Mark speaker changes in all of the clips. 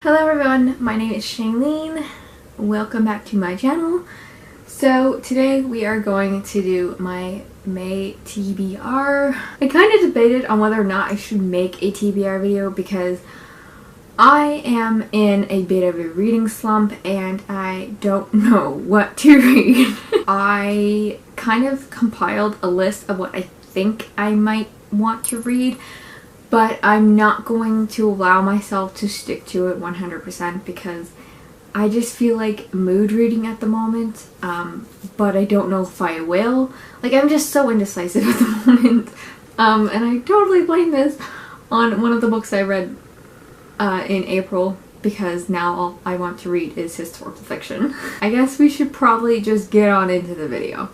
Speaker 1: Hello everyone, my name is Shaelene. Welcome back to my channel. So today we are going to do my May TBR. I kind of debated on whether or not I should make a TBR video because I am in a bit of a reading slump and I don't know what to read. I kind of compiled a list of what I think I might want to read, but I'm not going to allow myself to stick to it 100% because I just feel like mood reading at the moment, but I don't know if I will. Like, I'm just so indecisive at the moment, and I totally blame this on one of the books I read in April because now all I want to read is historical fiction. I guess we should probably just get on into the video.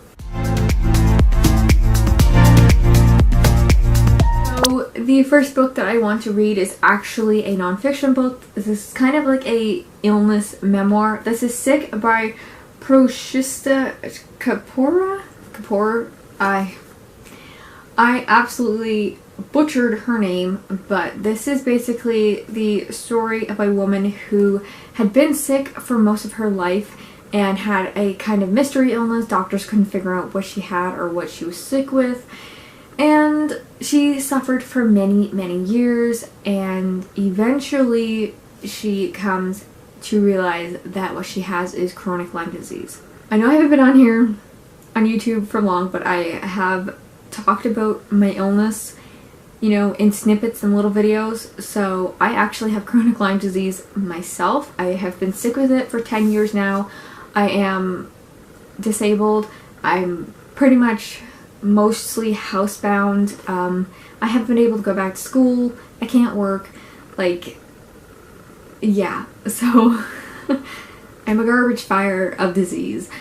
Speaker 1: The first book that I want to read is actually a non-fiction book. This is kind of like a illness memoir. This is Sick by Porochista Khakpour. I absolutely butchered her name, but this is basically the story of a woman who had been sick for most of her life and had a kind of mystery illness. Doctors couldn't figure out what she had or what she was sick with. And she suffered for many years, and eventually she comes to realize that what she has is chronic Lyme disease. I know I haven't been on here on YouTube for long, but I have talked about my illness, you know, in snippets and little videos. So I actually have chronic Lyme disease myself. I have been sick with it for 10 years now. I am disabled. I'm pretty much mostly housebound. I haven't been able to go back to school. I can't work. Like, yeah. So I'm a garbage fire of disease.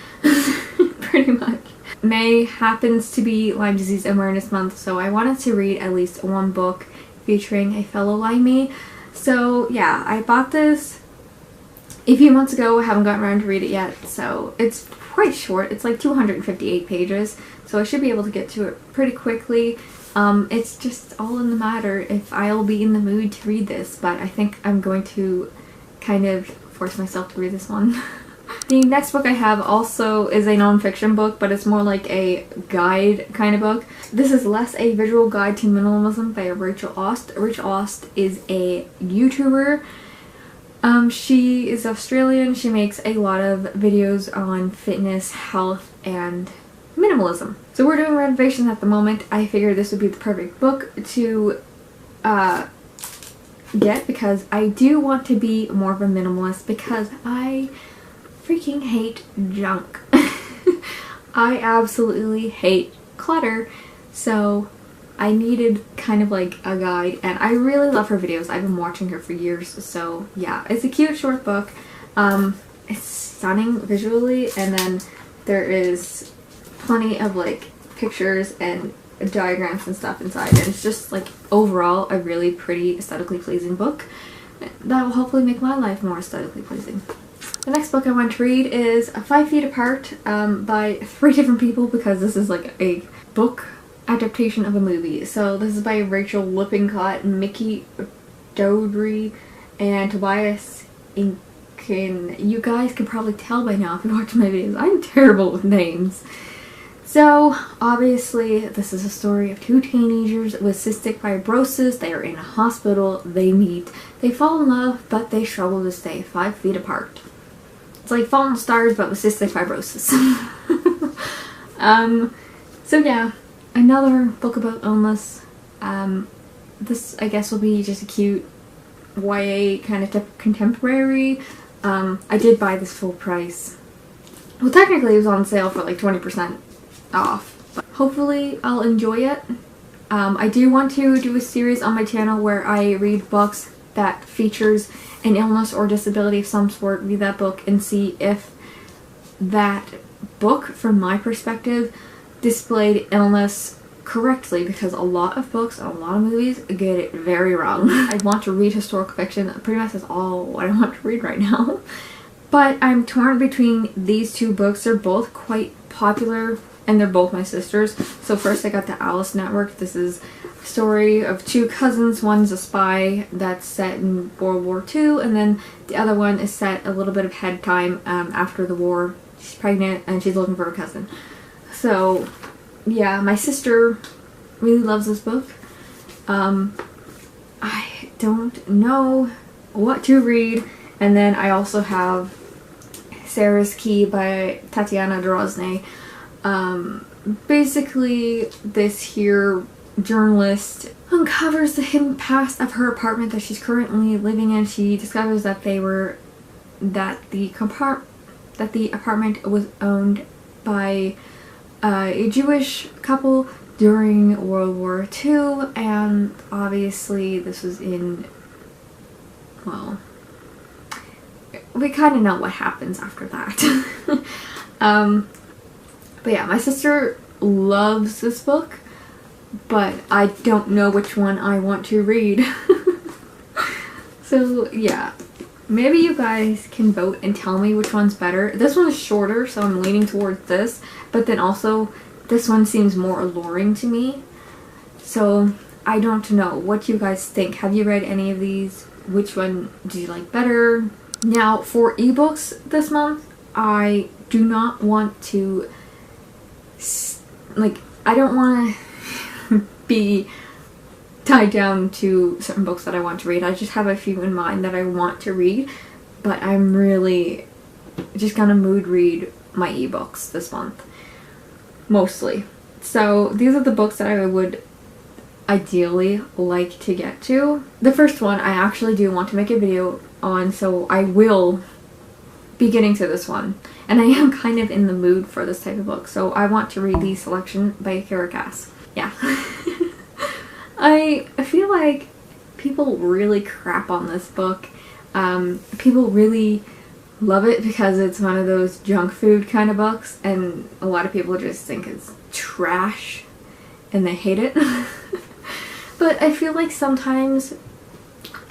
Speaker 1: Pretty much. May happens to be Lyme Disease Awareness Month, so I wanted to read at least one book featuring a fellow Limey. So yeah, I bought this a few months ago. I haven't gotten around to read it yet, so it's quite short. It's like 258 pages, so I should be able to get to it pretty quickly. It's just all in the matter if I'll be in the mood to read this, but I think I'm going to kind of force myself to read this one. The next book I have also is a non-fiction book, but it's more like a guide kind of book. This is less a visual guide to minimalism by Rachel Aust. Rachel Aust is a YouTuber. She is Australian. She makes a lot of videos on fitness, health, and minimalism. So we're doing renovations at the moment. I figured this would be the perfect book to get because I do want to be more of a minimalist because I freaking hate junk. I absolutely hate clutter. So I needed kind of like a guide, and I really love her videos. I've been watching her for years, so yeah. It's a cute short book. It's stunning visually, and then there is plenty of like pictures and diagrams and stuff inside, and it's just like overall a really pretty, aesthetically pleasing book that will hopefully make my life more aesthetically pleasing. The next book I want to read is 5 Feet Apart by 3 different people because this is like a book adaptation of a movie. So this is by Rachel Lippincott, Mickey Dodry, and Tobias Inkin. You guys can probably tell by now if you watch my videos, I'm terrible with names. So obviously this is a story of 2 teenagers with cystic fibrosis. They are in a hospital, they meet, they fall in love, but they struggle to stay 5 feet apart. It's like Fallen Stars but with cystic fibrosis. So yeah, another book about illness. This I guess will be just a cute YA kind of contemporary. I did buy this full price. Well, technically it was on sale for like 20% off, but hopefully I'll enjoy it. I do want to do a series on my channel where I read books that features an illness or disability of some sort, read that book and see if that book, from my perspective, displayed illness correctly, because a lot of books and a lot of movies get it very wrong. I want to read historical fiction. Pretty much that's all what I want to read right now. But I'm torn between these 2 books. They're both quite popular and they're both my sisters. So first I got the Alice Network. This is story of two cousins. One's a spy that's set in World War II, and then the other one is set a little bit of head time after the war. She's pregnant and she's looking for her cousin. So yeah, my sister really loves this book. I don't know what to read. And then I also have Sarah's Key by Tatiana de Rosnay. Basically, this here journalist uncovers the hidden past of her apartment that she's currently living in. She discovers that the apartment was owned by a Jewish couple during World War II, and obviously this was in, well, we kind of know what happens after that. But yeah, my sister loves this book, but I don't know which one I want to read. So yeah, maybe you guys can vote and tell me which one's better. This one is shorter, so I'm leaning towards this, but then also this one seems more alluring to me. So I don't know what you guys think. Have you read any of these? Which one do you like better? Now for ebooks this month, I do not want to, I don't want to be tied down to certain books that I want to read. I just have a few in mind that I want to read, but I'm really just gonna mood read my ebooks this month, mostly. So these are the books that I would ideally like to get to. The first one I actually do want to make a video on, so I will be getting to this one. And I am kind of in the mood for this type of book, so I want to read The Selection by Keira. Yeah. I feel like people really crap on this book. People really love it because it's one of those junk food kind of books, and a lot of people just think it's trash and they hate it. But I feel like sometimes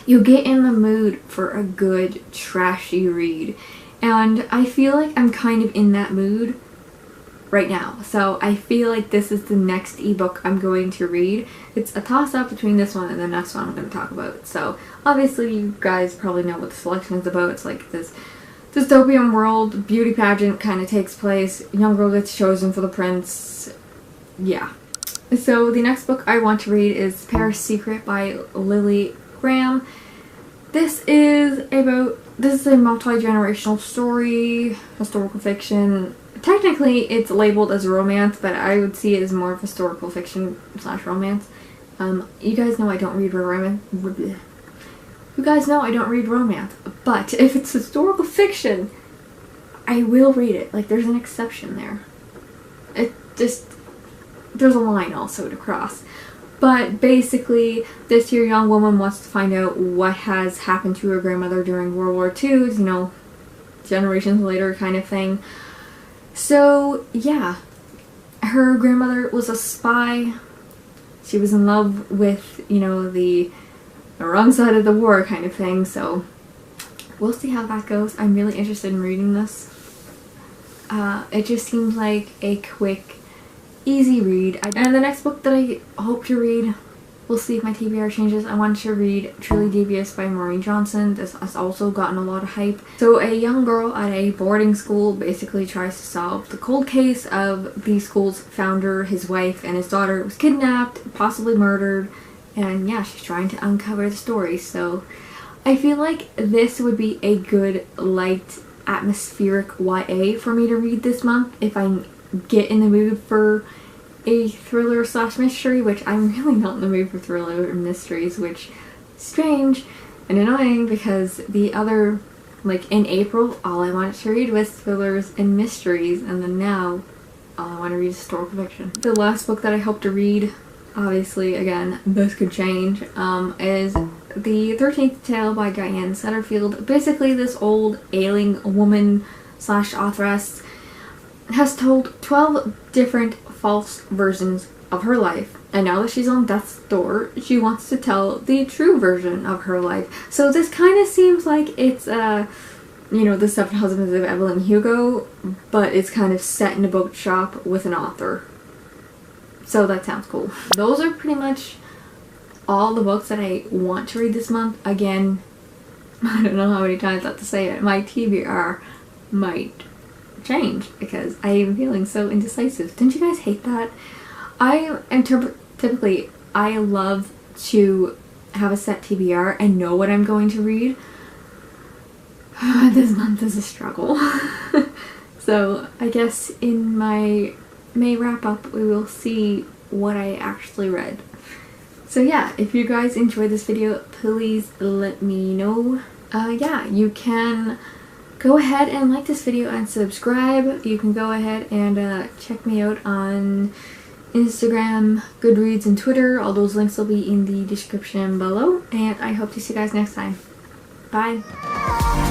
Speaker 1: you get in the mood for a good trashy read, and I feel like I'm kind of in that mood right now. So I feel like this is the next ebook I'm going to read. It's a toss-up between this one and the next one I'm going to talk about. So obviously you guys probably know what The Selection is about. It's like this dystopian world, beauty pageant kind of takes place, young girl gets chosen for the prince. Yeah. So the next book I want to read is Paris Secret by Lily Graham. This is a multi-generational story, historical fiction. Technically it's labeled as romance, but I would see it as more of historical fiction / romance. You guys know I don't read romance. You guys know I don't read romance, but if it's historical fiction, I will read it. Like, there's an exception there. There's a line also to cross. But basically, this here young woman wants to find out what has happened to her grandmother during World War II, you know, generations later kind of thing. So, yeah. Her grandmother was a spy. She was in love with, you know, the wrong side of the war kind of thing, so we'll see how that goes. I'm really interested in reading this. It just seems like a quick, easy read. And the next book that I hope to read, we'll see if my TBR changes. I want to read Truly Devious by Maureen Johnson. This has also gotten a lot of hype. So a young girl at a boarding school basically tries to solve the cold case of the school's founder. His wife and his daughter was kidnapped, possibly murdered, and yeah, she's trying to uncover the story. So I feel like this would be a good, light, atmospheric YA for me to read this month if I get in the mood for a thriller / mystery, which I'm really not in the mood for thriller or mysteries, which is strange and annoying because the other, like in April, all I wanted to read was thrillers and mysteries, and then now all I want to read is historical fiction. The last book that I hope to read, obviously, again, this could change, is the 13th Tale by Diane Setterfield. Basically, this old ailing woman / authoress has told 12 different false versions of her life, and now that she's on death's door, she wants to tell the true version of her life. So this kind of seems like it's you know, The Seven Husbands of Evelyn Hugo, but it's kind of set in a bookshop with an author. So that sounds cool. Those are pretty much all the books that I want to read this month. Again, I don't know how many times I have to say it, my TBR might change because I am feeling so indecisive. Don't you guys hate that? I am typically, I love to have a set TBR and know what I'm going to read. This month is a struggle. So I guess in my May wrap up we will see what I actually read. So yeah, if you guys enjoyed this video, please let me know. Yeah, you can go ahead and like this video and subscribe. You can go ahead and check me out on Instagram, Goodreads, and Twitter. All those links will be in the description below. And I hope to see you guys next time. Bye!